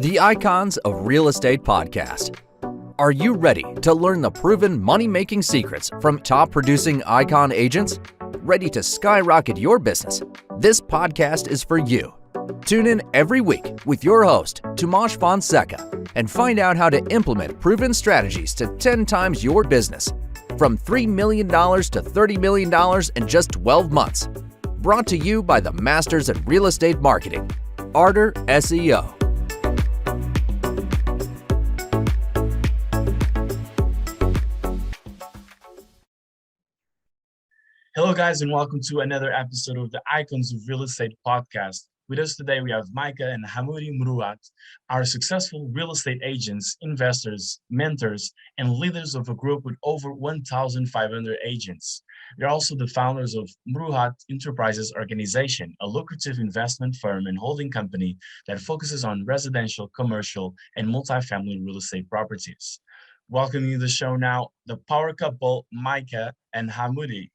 The Icons of Real Estate Podcast. Are you ready to learn the proven money-making secrets from top-producing Icon agents? Ready to skyrocket your business? This podcast is for you. Tune in every week with your host, Tomasz Fonseca, and find out how to implement proven strategies to 10 times your business, from $3 million to $30 million in just 12 months. Brought to you by the Masters in Real Estate Marketing, Arter SEO. Hello, guys, and welcome to another episode of the Icons of Real Estate podcast. With us today, we have Micah and Hamudi Mruwat, our successful real estate agents, investors, mentors, and leaders of a group with over 1,500 agents. They're also the founders of Mruwat Enterprises Organization, a lucrative investment firm and holding company that focuses on residential, commercial, and multifamily real estate properties. Welcoming to the show now, the power couple, Micah and Hamudi.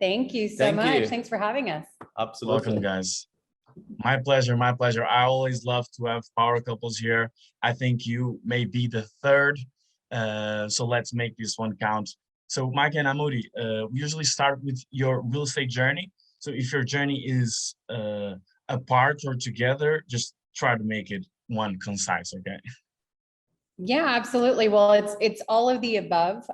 Thank you so much. You. Thanks for having us. Absolutely. Welcome, guys. My pleasure. My pleasure. I always love to have power couples here. I think you may be the third. So let's make this one count. So Mike and Hamudi, we usually start with your real estate journey. So if your journey is apart or together, just try to make it one concise, okay? Yeah, absolutely. Well, it's all of the above.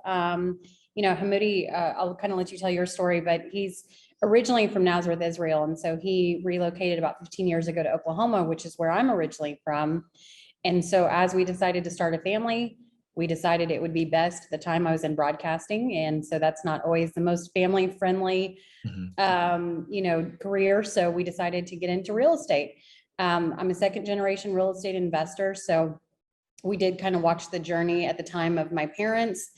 Hamudi, I'll kind of let you tell your story, but he's originally from Nazareth, Israel. And so he relocated about 15 years ago to Oklahoma, which is where I'm originally from. And so as we decided to start a family, we decided it would be best at the time I was in broadcasting. And so that's not always the most family friendly, career. So we decided to get into real estate. I'm a second generation real estate investor. So we did kind of watch the journey at the time of my parents.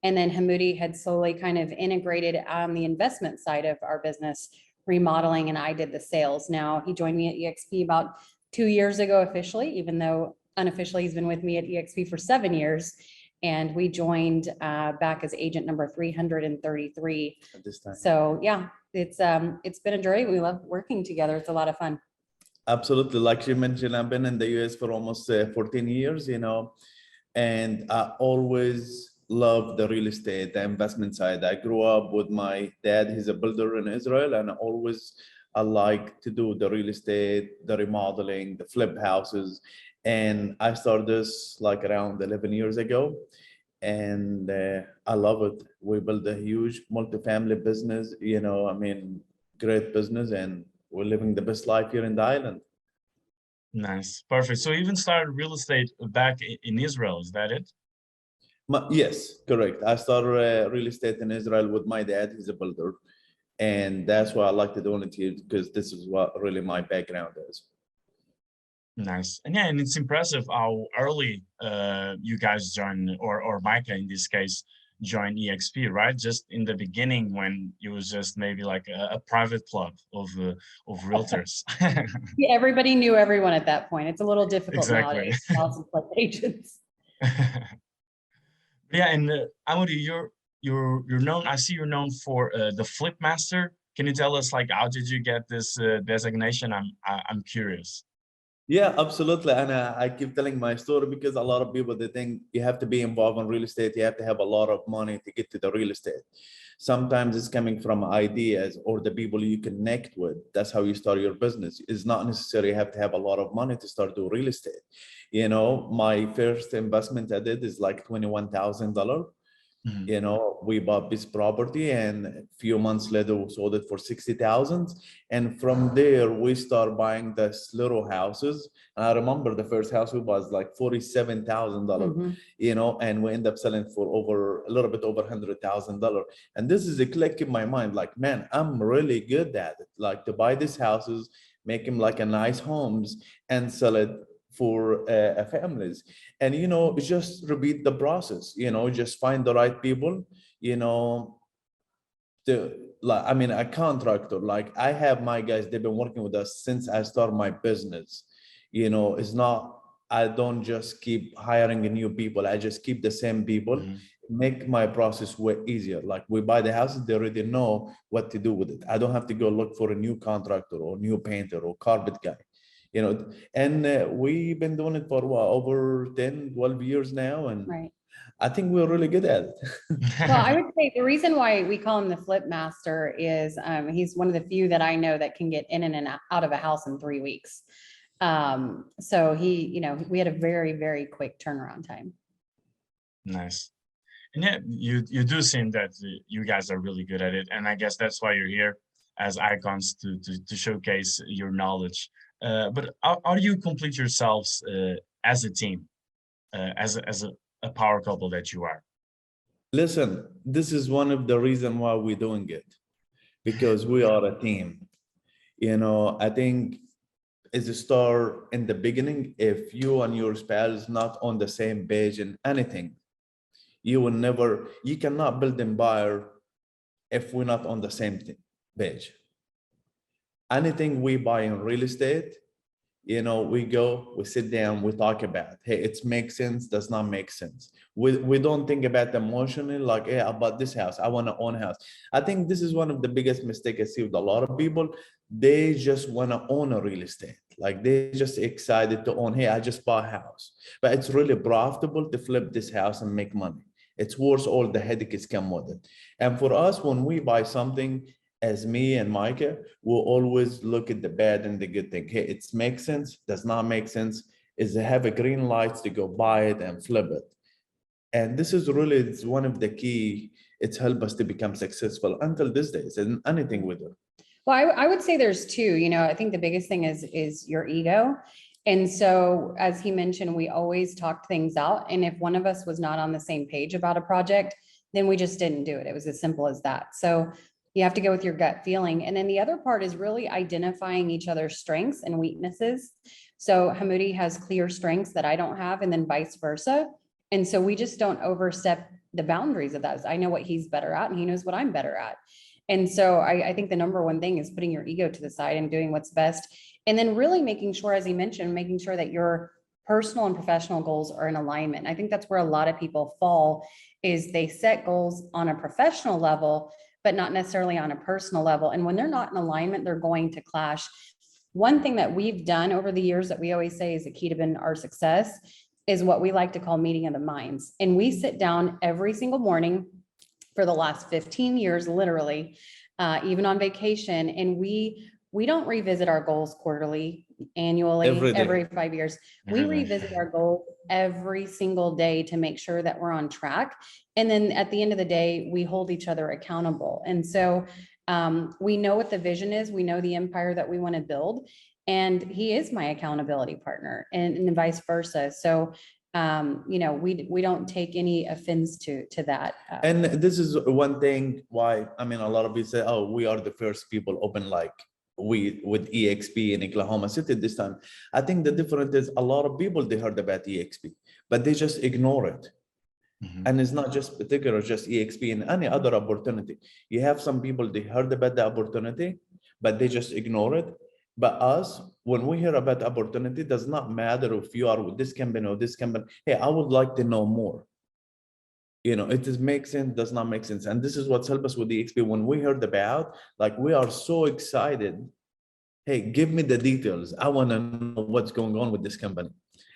And then Hamudi had slowly kind of integrated on the investment side of our business, remodeling, and I did the sales. Now he joined me at EXP about 2 years ago officially, even though unofficially he's been with me at EXP for 7 years. And we joined back as agent number 333 at this time. So yeah, it's been a joy. We love working together. It's a lot of fun. Absolutely. Like you mentioned, I've been in the US for almost 14 years, and I always loved the real estate, the investment side. I grew up with my dad. He's a builder in Israel, and I like to do the real estate, the remodeling, the flip houses. And I started this like around 11 years ago, and I love it. We built a huge multifamily business, great business, and we're living the best life here in the island. Nice. Perfect. So you even started real estate back in Israel, is that it? Yes, correct. I started real estate in Israel with my dad. He's a builder. And that's why I like to do it here, because this is what really my background is. Nice. And yeah, and it's impressive how early you guys joined, or Micah in this case, joined EXP, right? Just in the beginning when it was just maybe like a private club of realtors. Yeah, everybody knew everyone at that point. It's a little difficult nowadays. Lots of agents. Yeah, and Hamudi, you're known. I see you're known for the Flip Master. Can you tell us, like, how did you get this designation? I'm curious. Yeah, absolutely. And I keep telling my story because a lot of people, they think you have to be involved in real estate. You have to have a lot of money to get to the real estate. Sometimes it's coming from ideas or the people you connect with. That's how you start your business. It's not necessarily you have to have a lot of money to start doing real estate. My first investment I did is like $21,000. We bought this property, and a few months later we sold it for 60,000. And from there we start buying this little houses. And I remember the first house we bought was like $47,000, and we end up selling for a little bit over $100,000. And this is a click in my mind, like, man, I'm really good at it. Like, to buy these houses, make them like a nice homes and sell it for families. And just repeat the process, just find the right people, a contractor. Like, I have my guys, they've been working with us since I started my business. It's not, I don't just keep hiring new people, I just keep the same people. Make my process way easier. Like, we buy the houses, they already know what to do with it. I don't have to go look for a new contractor or new painter or carpet guy. you know, and we've been doing it for what, over 10, 12 years now. And Right. I think we're really good at it. Well, I would say the reason why we call him the flip master is he's one of the few that I know that can get in and out of a house in 3 weeks. So he, you know, we had a very, very quick turnaround time. Nice. And yeah, you do seem that you guys are really good at it. And I guess that's why you're here as icons to showcase your knowledge. But how do you complete yourselves as a team, as a power couple that you are? Listen, this is one of the reasons why we're doing it, because we are a team. You know, I think as a start in the beginning, if you and your spouse is not on the same page in anything, you will never, you cannot build empire if we're not on the same page. Anything we buy in real estate, you know, we go, we sit down, we talk about, hey, it makes sense, does not make sense. We don't think about emotionally, like, hey, I bought this house, I want to own a house. I think this is one of the biggest mistakes I see with a lot of people. They just want to own a real estate. Like they're just excited to own, hey, I just bought a house. But it's really profitable to flip this house and make money. It's worth all the headaches come with it. And for us, when we buy something, as me and Micah, we'll always look at the bad and the good thing. Hey, it makes sense, does not make sense. Is it have a green light to go buy it and flip it? And this is really, it's one of the key, it's helped us to become successful until this day, and anything with it. Well, I would say there's two, you know, I think the biggest thing is your ego. And so, as he mentioned, we always talked things out. And if one of us was not on the same page about a project, then we just didn't do it. It was as simple as that. So you have to go with your gut feeling. And then the other part is really identifying each other's strengths and weaknesses. So Hamudi has clear strengths that I don't have, and then vice versa. And so we just don't overstep the boundaries of that. I know what he's better at, and he knows what I'm better at. And so I think the number one thing is putting your ego to the side and doing what's best. And then really making sure, as he mentioned, making sure that your personal and professional goals are in alignment. I think that's where a lot of people fall, is they set goals on a professional level, but not necessarily on a personal level. And when they're not in alignment, they're going to clash. One thing that we've done over the years that we always say is the key to our success is what we like to call meeting of the minds. And we sit down every single morning for the last 15 years, literally, even on vacation. And we don't revisit our goals quarterly, annually, every 5 years. We revisit our goals every single day to make sure that we're on track. And then at the end of the day, we hold each other accountable. And so we know what the vision is. We know the empire that we want to build. And he is my accountability partner, and vice versa. So you know, we don't take any offense to that. And this is one thing why, I mean, a lot of people say, oh, we are the first people open like we with EXP in Oklahoma City this time. I think the difference is a lot of people, they heard about EXP, but they just ignore it. And it's not just particular, just EXP and any other opportunity. You have some people, they heard about the opportunity, but they just ignore it. But us, when we hear about opportunity, does not matter if you are with this company or this company. Hey, I would like to know more. You know, it does make sense, does not make sense. And this is what's helped us with the EXP. When we heard about, like, we are so excited. Hey, give me the details. I want to know what's going on with this company.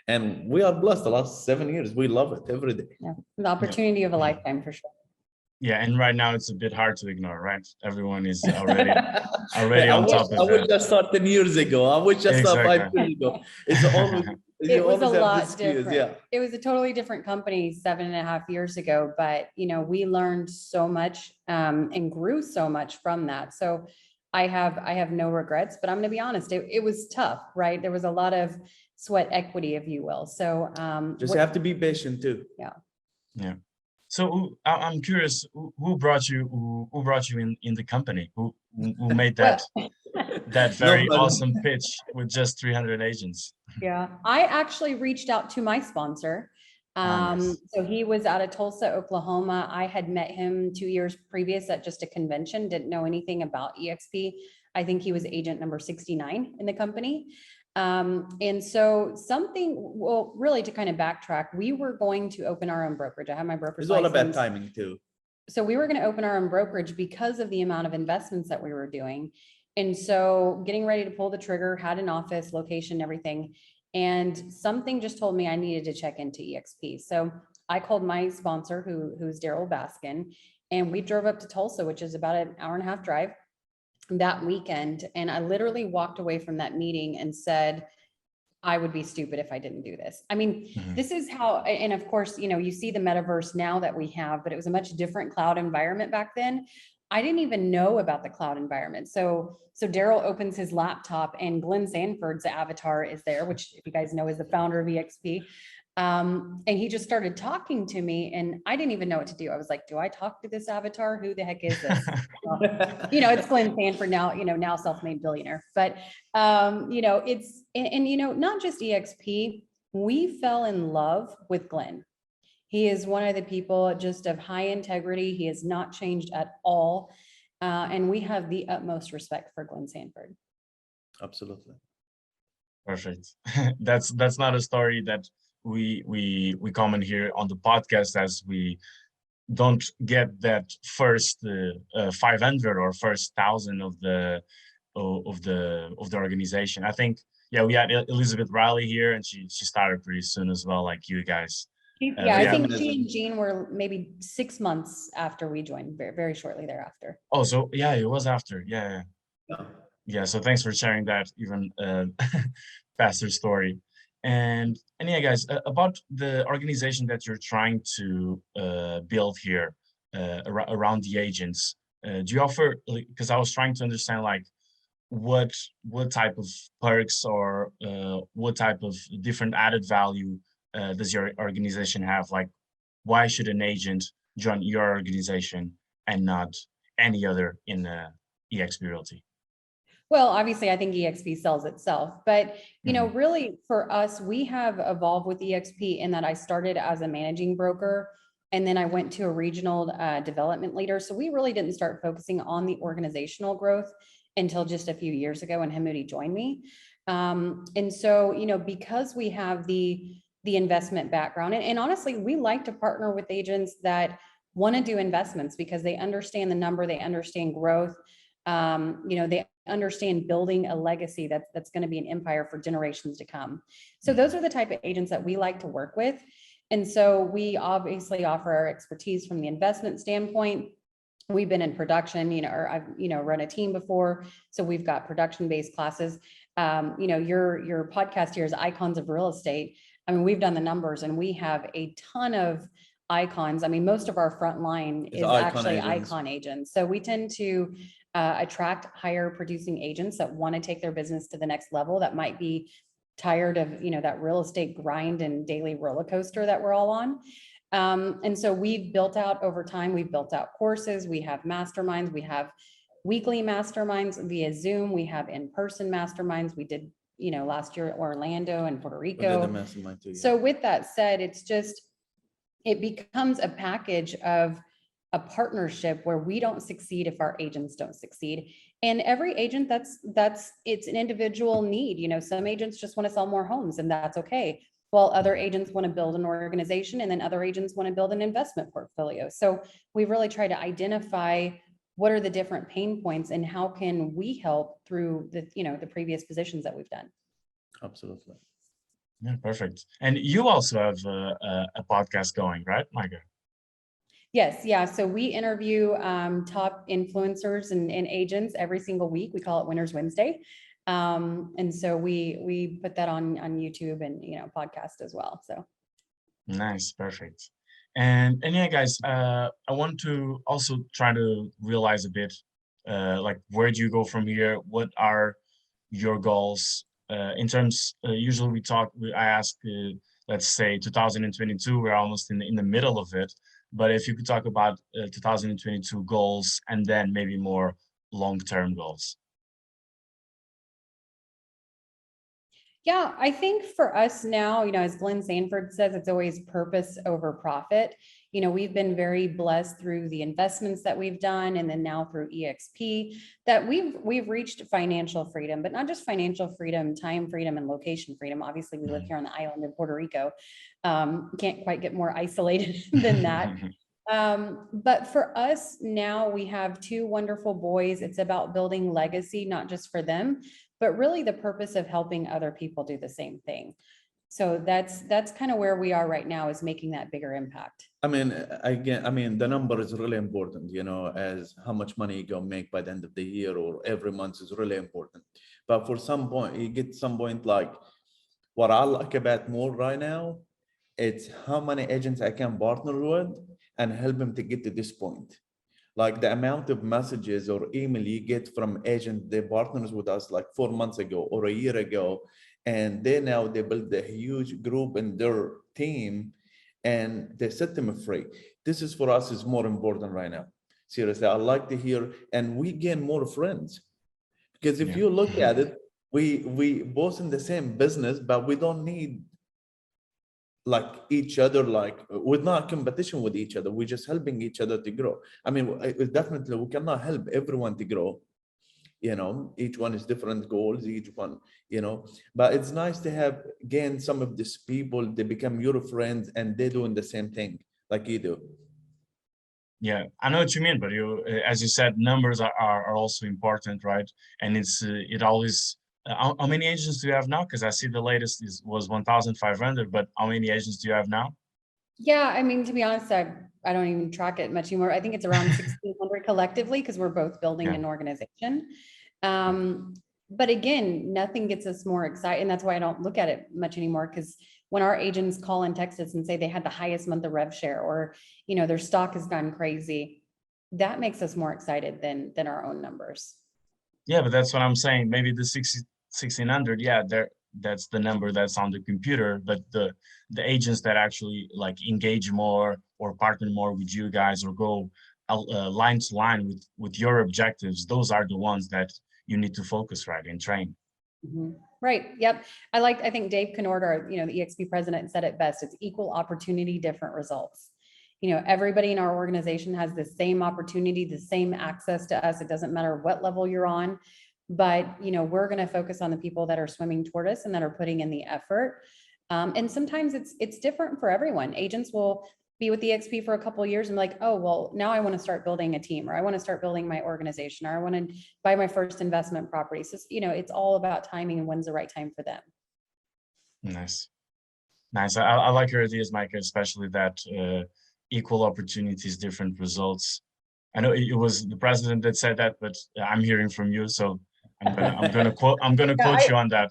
And we are blessed the last 7 years. We love it every day. Yeah, the opportunity of a lifetime for sure. Yeah, and right now it's a bit hard to ignore, right? Everyone is already Hey, on top of it. I would just start 10 years ago. I would just start 5 years ago. It's always it was a lot different. Yeah. It was a totally different company 7.5 years ago, but you know, we learned so much and grew so much from that. So I have no regrets, but I'm going to be honest, it was tough, right? There was a lot of sweat equity, if you will. So just have to be patient too. Yeah. Yeah. So I'm curious, who brought you in the company? Who made that that very awesome pitch with just 300 agents? Yeah, I actually reached out to my sponsor. Nice. So he was out of Tulsa, Oklahoma. I had met him 2 years previous at just a convention, didn't know anything about EXP. I think he was agent number 69 in the company. And so well, really to kind of backtrack, we were going to open our own brokerage. I have my brokerage license. It's all about timing too. So we were going to open our own brokerage because of the amount of investments that we were doing. And so getting ready to pull the trigger, had an office, location, everything. And something just told me I needed to check into EXP. So I called my sponsor, who's Daryl Baskin, and we drove up to Tulsa, which is about an hour and a half drive that weekend. And I literally walked away from that meeting and said, I would be stupid if I didn't do this. I mean, this is how, and of course, you see the metaverse now that we have, but it was a much different cloud environment back then. I didn't even know about the cloud environment. So Daryl opens his laptop and Glenn Sanford's avatar is there, which if you guys know is the founder of EXP. And he just started talking to me and I didn't even know what to do. I was like, do I talk to this avatar? Who the heck is this? It's Glenn Sanford now, now self-made billionaire, but it's, and not just EXP, we fell in love with Glenn. He is one of the people just of high integrity. He has not changed at all. And we have the utmost respect for Glenn Sanford. Absolutely. Perfect. That's not a story that we comment here on the podcast, as we don't get that first 500 or first 1,000 of the organization. I think, yeah, we had Elizabeth Riley here, and she started pretty soon as well, like you guys. Yeah, I think she and Jean were maybe 6 months after we joined, very, very shortly thereafter. Oh, so yeah, it was after. Yeah. So thanks for sharing that even faster story. And yeah, guys, about the organization that you're trying to build here around the agents, do you offer? Because I was trying to understand like what type of perks or what type of different added value does your organization have? Like, why should an agent join your organization and not any other in eXp Realty? Well, obviously, I think EXP sells itself, but really for us, we have evolved with EXP in that I started as a managing broker, and then I went to a regional development leader. So we really didn't start focusing on the organizational growth until just a few years ago when Hamudi joined me. And so, because we have the investment background, and honestly, we like to partner with agents that want to do investments because they understand the number, they understand growth. They understand building a legacy that's going to be an empire for generations to come. So those are the type of agents that we like to work with. And so we obviously offer our expertise from the investment standpoint. We've been in production, or I've, run a team before. So we've got production-based classes. Your podcast here is Icons of Real Estate. I mean, we've done the numbers and we have a ton of icons. I mean, most of our front line is actually icon agents. So we tend to attract higher producing agents that want to take their business to the next level, that might be tired of, that real estate grind and daily roller coaster that we're all on. And so we've built out over time, we've built out courses, we have masterminds, we have weekly masterminds via Zoom, we have in-person masterminds. We did, last year, Orlando and Puerto Rico. So with that said, it becomes a package of a partnership where we don't succeed if our agents don't succeed. And every agent, it's an individual need. Some agents just want to sell more homes, and that's okay. While other agents want to build an organization, and then other agents want to build an investment portfolio. So we really try to identify what are the different pain points and how can we help through the previous positions that we've done. Absolutely. Yeah, perfect. And you also have a podcast going, right, Micah? Yes. Yeah. So we interview top influencers and agents every single week. We call it Winners Wednesday. And so we put that on YouTube and, podcast as well. So. Nice. Perfect. And yeah, guys, I want to also try to realize a bit, like, where do you go from here? What are your goals in terms, usually I ask, let's say 2022, we're almost in the middle of it. But if you could talk about 2022 goals and then maybe more long-term goals. Yeah, I think for us now, as Glenn Sanford says, it's always purpose over profit. We've been very blessed through the investments that we've done, and then now through EXP, that we've reached financial freedom, but not just financial freedom, time freedom and location freedom. Obviously, we live here on the island in Puerto Rico. Can't quite get more isolated than that. But for us now, we have two wonderful boys. It's about building legacy, not just for them, but really the purpose of helping other people do the same thing. So that's kind of where we are right now, is making that bigger impact. I mean, again, I mean, the number is really important, you know, as how much money you gonna make by the end of the year or every month is really important. But for some point, you get some point like what I like about more right now, it's how many agents I can partner with and help them to get to this point. Like the amount of messages or email you get from agents, they partners with us like 4 months ago or a year ago, and they build a huge group in their team and they set them free. This is for us is more important right now. Seriously, I like to hear, and we gain more friends because if you look at it, we both in the same business, but we don't need like each other, like we're not competition with each other, we're just helping each other to grow. I mean, definitely we cannot help everyone to grow, you know, each one is different goals, each one, you know, but it's nice to have gain some of these people, they become your friends and they're doing the same thing like you do. Yeah, I know what you mean, but as you said, numbers are also important, right? And it always. How many agents do you have now? Because I see the latest was 1,500, but how many agents do you have now? Yeah, I mean, to be honest, I don't even track it much anymore. I think it's around 1,600 collectively, because we're both building an organization. But again, nothing gets us more excited, and that's why I don't look at it much anymore. Because when our agents call and text us and say they had the highest month of rev share, or you know their stock has gone crazy, that makes us more excited than our own numbers. Yeah, but that's what I'm saying. Maybe the 1,600, yeah, that's the number that's on the computer, but the agents that actually like engage more or partner more with you guys or go line to line with your objectives, those are the ones that you need to focus, right, and train. Right. Yep. I think Dave Kennord, the EXP president, said it best. It's equal opportunity, different results. Everybody in our organization has the same opportunity, the same access to us. It doesn't matter what level you're on, but we're going to focus on the people that are swimming toward us and that are putting in the effort. And sometimes it's different for everyone. Agents will be with the EXP for a couple of years and be like, oh, well, now I want to start building a team, or I want to start building my organization, or I want to buy my first investment property. So, it's all about timing and when's the right time for them. Nice. I like your ideas, Micah, especially that equal opportunities, different results. I know it was the president that said that, but I'm hearing from you, so I'm gonna quote you on that.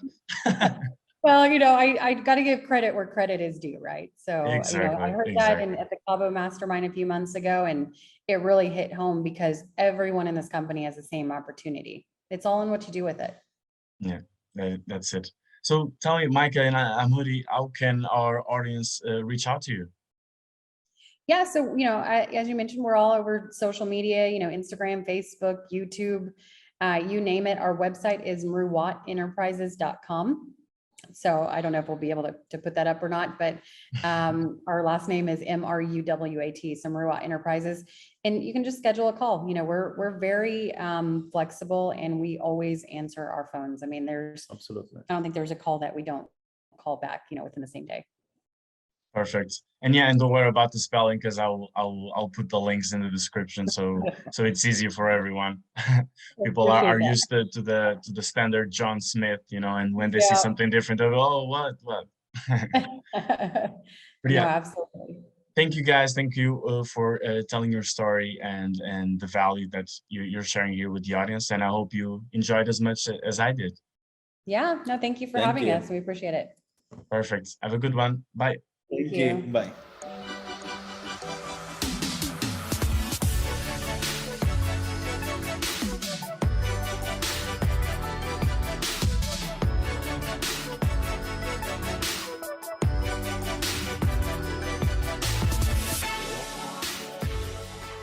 Well, I got to give credit where credit is due, right? So, exactly, I heard that at the Cabo Mastermind a few months ago, and it really hit home because everyone in this company has the same opportunity. It's all in what you do with it. Yeah, that's it. So tell me, Micah and Hamudi, how can our audience reach out to you? Yeah, so, as you mentioned, we're all over social media, Instagram, Facebook, YouTube, you name it. Our website is MruwatEnterprises.com. So I don't know if we'll be able to put that up or not, but our last name is Mruwat, so Mruwat Enterprises, and you can just schedule a call. We're very flexible, and we always answer our phones. I mean, Absolutely. I don't think there's a call that we don't call back, within the same day. Perfect. And yeah, and don't worry about the spelling, because I'll put the links in the description, so it's easy for everyone. People are used to the standard John Smith, and when they see something different, they go, oh, what? But yeah, no, absolutely. Thank you guys. Thank you for telling your story and the value that you're sharing here with the audience. And I hope you enjoyed as much as I did. Yeah, no, thank you for having us. We appreciate it. Perfect. Have a good one. Bye. Thank you. Bye.